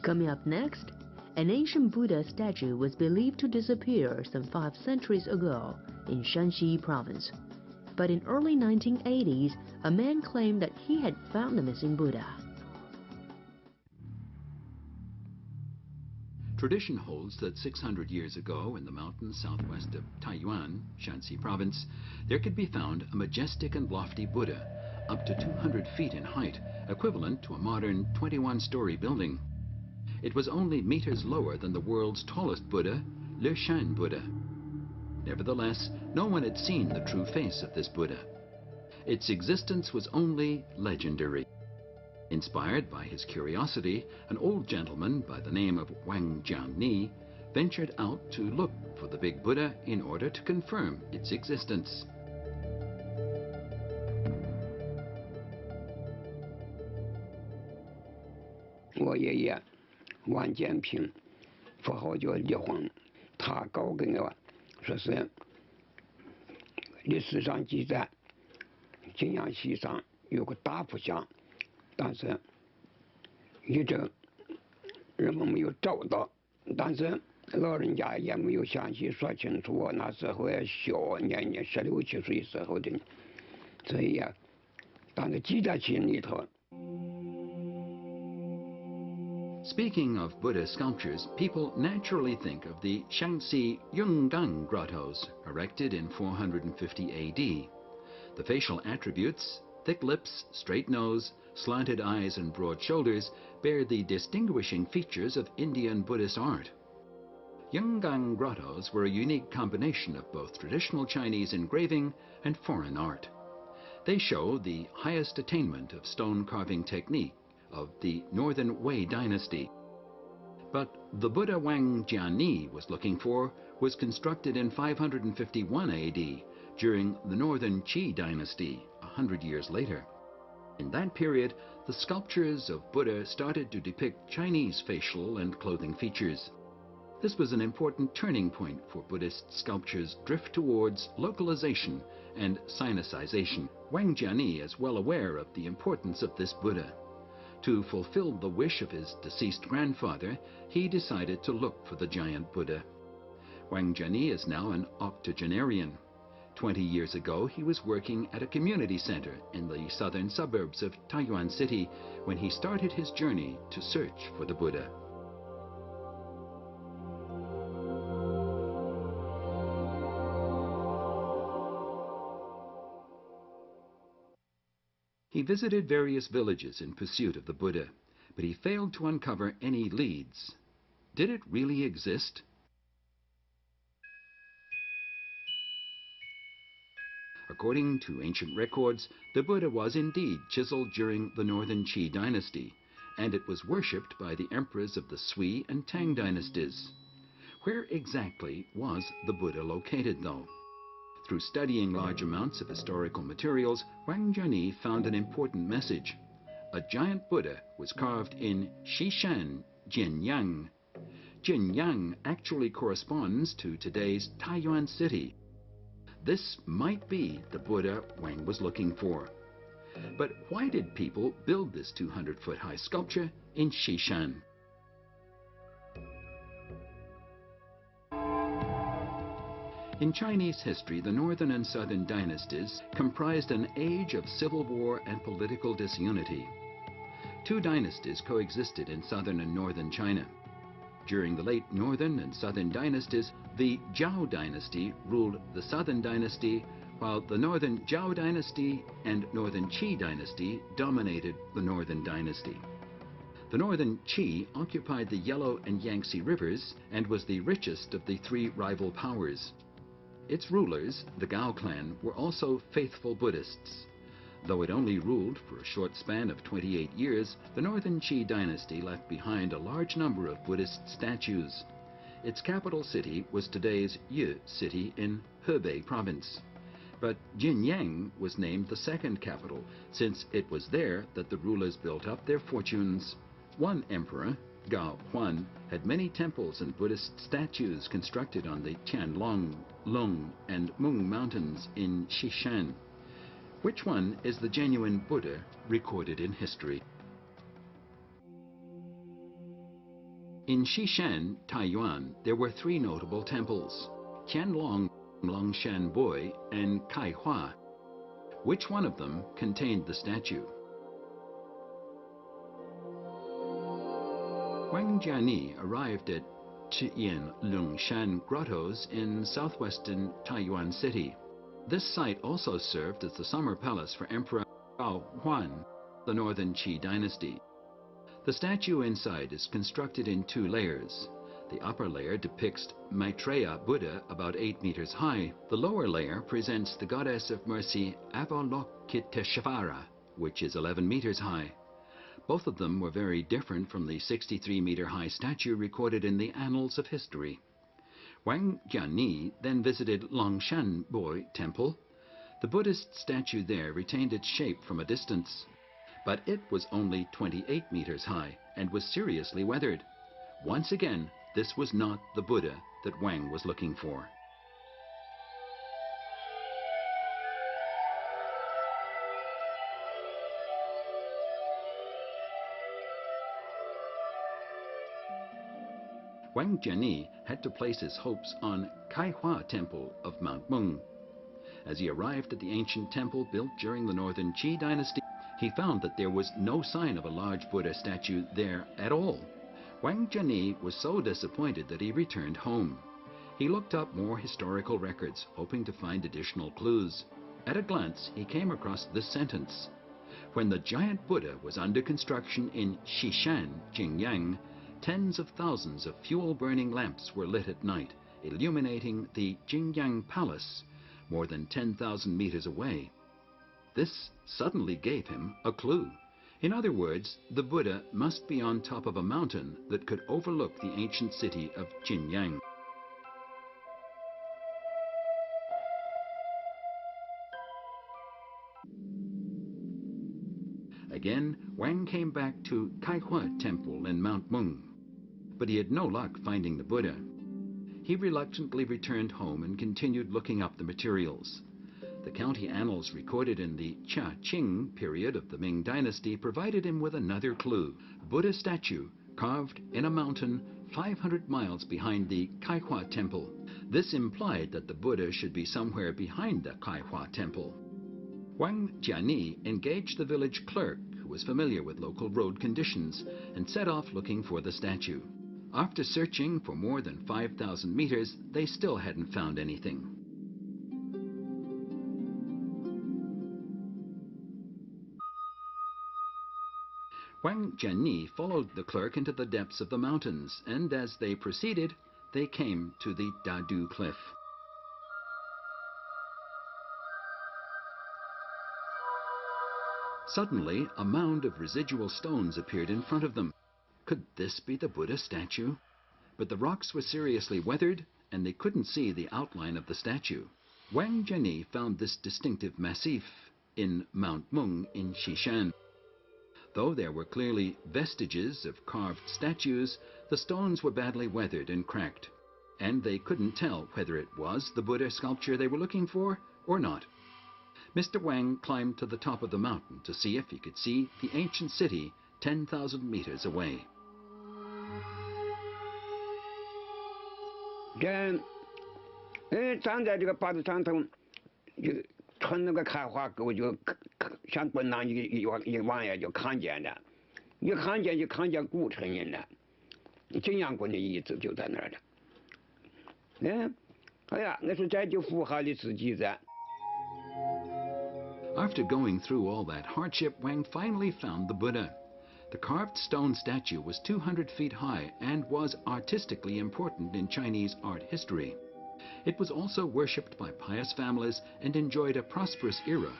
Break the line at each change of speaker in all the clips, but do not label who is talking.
Coming up next, an ancient Buddha statue was believed to disappear some 5 centuries ago in Shanxi province. But in early 1980s, a man claimed that he had found the missing Buddha.
Tradition holds that 600 years ago in the mountains southwest of Taiyuan, Shanxi province, there could be found a majestic and lofty Buddha, up to 200 feet in height, equivalent to a modern 21-story building. It was only meters lower than the world's tallest Buddha, Le Shan Buddha. Nevertheless, no one had seen the true face of this Buddha. Its existence was only legendary. Inspired by his curiosity, an old gentleman by the name of Wang Jiani ventured out to look for the big Buddha in order to confirm its existence.
My father, Wang Jianping, 佛号叫立皇，他告给我说是历史上记载，晋阳西上有个大佛像，但是一直人们没有找到，但是老人家也没有详细说清楚，我那时候也小，年16、17岁时候的，所以呀，但是记在心里头。
Speaking of Buddha sculptures, people naturally think of the Shaanxi Yungang grottos, erected in 450 AD. The facial attributes, thick lips, straight nose, slanted eyes and broad shoulders, bear the distinguishing features of Indian Buddhist art. Yungang grottos were a unique combination of both traditional Chinese engraving and foreign art. They show the highest attainment of stone carving technique of the Northern Wei dynasty. But the Buddha Wang Jiani was looking for was constructed in 551 AD during the Northern Qi dynasty, 100 years later. In that period, the sculptures of Buddha started to depict Chinese facial and clothing features. This was an important turning point for Buddhist sculpture's drift towards localization and sinicization. Wang Jiani is well aware of the importance of this Buddha. To fulfill the wish of his deceased grandfather, he decided to look for the giant Buddha. Wang Jiani is now an octogenarian. 20 years ago, he was working at a community center in the southern suburbs of Taiyuan City when he started his journey to search for the Buddha. He visited various villages in pursuit of the Buddha, but he failed to uncover any leads. Did it really exist? According to ancient records, the Buddha was indeed chiseled during the Northern Qi dynasty, and it was worshipped by the emperors of the Sui and Tang dynasties. Where exactly was the Buddha located, though? Through studying large amounts of historical materials, Wang Jiani found an important message. A giant Buddha was carved in Xishan, Jianyang. Jianyang actually corresponds to today's Taiyuan City. This might be the Buddha Wang was looking for. But why did people build this 200-foot-high sculpture in Xishan? In Chinese history, the northern and southern dynasties comprised an age of civil war and political disunity. 2 dynasties coexisted in southern and northern China. During the late northern and southern dynasties, the Zhao dynasty ruled the southern dynasty, while the northern Zhao dynasty and northern Qi dynasty dominated the northern dynasty. The northern Qi occupied the Yellow and Yangtze rivers and was the richest of the 3 rival powers. Its rulers, the Gao clan, were also faithful Buddhists. Though it only ruled for a short span of 28 years, the Northern Qi dynasty left behind a large number of Buddhist statues. Its capital city was today's Ye city in Hebei province. But Jianyang was named the second capital, since it was there that the rulers built up their fortunes. One emperor, Gao Huan, had many temples and Buddhist statues constructed on the Tianlong, Long, and Mung mountains in Xishan. Which one is the genuine Buddha recorded in history? In Xishan, Taiyuan, there were three notable temples: Qianlong, Longshan Boi, and Kaihua. Which one of them contained the statue? Wang Jiani arrived at Chiyan Longshan Grottos in southwestern Taiyuan City. This site also served as the summer palace for Emperor Cao Huan, the northern Qi dynasty. The statue inside is constructed in two layers. The upper layer depicts Maitreya Buddha about 8 meters high. The lower layer presents the goddess of mercy Avalokiteshvara, which is 11 meters high. Both of them were very different from the 63-meter-high statue recorded in the annals of history. Wang Jiani then visited Longshan Boi Temple. The Buddhist statue there retained its shape from a distance, but it was only 28 meters high and was seriously weathered. Once again, this was not the Buddha that Wang was looking for. Wang Jiani had to place his hopes on Kaihua Temple of Mount Meng. As he arrived at the ancient temple built during the Northern Qi dynasty, he found that there was no sign of a large Buddha statue there at all. Wang Jiani was so disappointed that he returned home. He looked up more historical records, hoping to find additional clues. At a glance, he came across this sentence: "When the giant Buddha was under construction in Xishan, Jingyang, tens of thousands of fuel-burning lamps were lit at night, illuminating the Jingyang Palace, more than 10,000 meters away." This suddenly gave him a clue. In other words, the Buddha must be on top of a mountain that could overlook the ancient city of Jinyang. Again, Wang came back to Kaihua Temple in Mount Meng, but he had no luck finding the Buddha. He reluctantly returned home and continued looking up the materials. The county annals recorded in the Cha Qing period of the Ming dynasty provided him with another clue: a Buddha statue carved in a mountain 500 miles behind the Kaihua Temple. This implied that the Buddha should be somewhere behind the Kaihua Temple. Wang Jiani engaged the village clerk, who was familiar with local road conditions, and set off looking for the statue. After searching for more than 5,000 meters, they still hadn't found anything. Wang Jiani followed the clerk into the depths of the mountains, and as they proceeded, they came to the Dadu Cliff. Suddenly, a mound of residual stones appeared in front of them. Could this be the Buddha statue? But the rocks were seriously weathered, and they couldn't see the outline of the statue. Wang Jiani found this distinctive massif in Mount Meng in Xishan. Though there were clearly vestiges of carved statues, the stones were badly weathered and cracked, and they couldn't tell whether it was the Buddha sculpture they were looking for or not. Mr. Wang climbed to the top of the mountain to see if he could see the ancient city 10,000 meters away.
站在这个坝子上头，就从那个开花沟就像滚浪一往下就看见了，一看见就看见古城人了，景阳宫的遗址就在那儿了。哎呀，那是这就符合了自己的。
After going through all that hardship, Wang finally found the Buddha. The carved stone statue was 200 feet high and was artistically important in Chinese art history. It was also worshipped by pious families and enjoyed a prosperous era.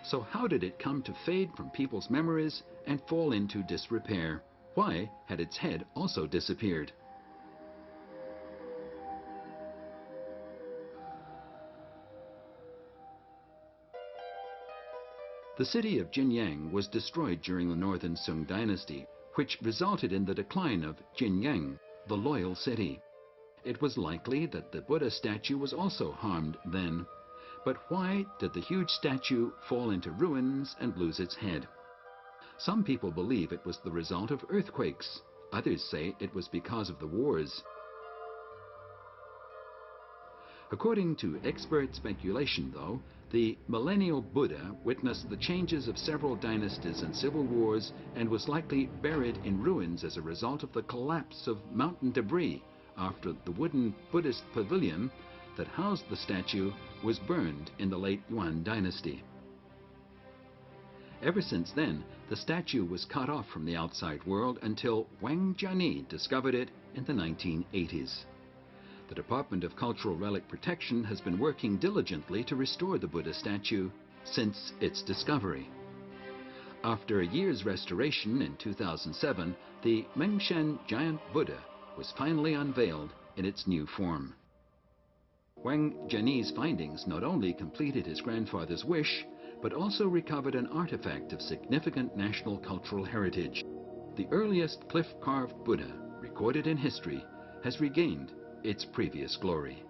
So how did it come to fade from people's memories and fall into disrepair? Why had its head also disappeared? The city of Jinyang was destroyed during the Northern Sung dynasty, which resulted in the decline of Jinyang, the loyal city. It was likely that the Buddha statue was also harmed then. But why did the huge statue fall into ruins and lose its head? Some people believe it was the result of earthquakes. Others say it was because of the wars. According to expert speculation, though, the millennial Buddha witnessed the changes of several dynasties and civil wars and was likely buried in ruins as a result of the collapse of mountain debris after the wooden Buddhist pavilion that housed the statue was burned in the late Yuan dynasty. Ever since then, the statue was cut off from the outside world until Wang Jiani discovered it in the 1980s. The Department of Cultural Relic Protection has been working diligently to restore the Buddha statue since its discovery. After a year's restoration in 2007, the Mengshan giant Buddha was finally unveiled in its new form. Wang Jiani's findings not only completed his grandfather's wish, but also recovered an artifact of significant national cultural heritage. The earliest cliff-carved Buddha recorded in history has regained its previous glory.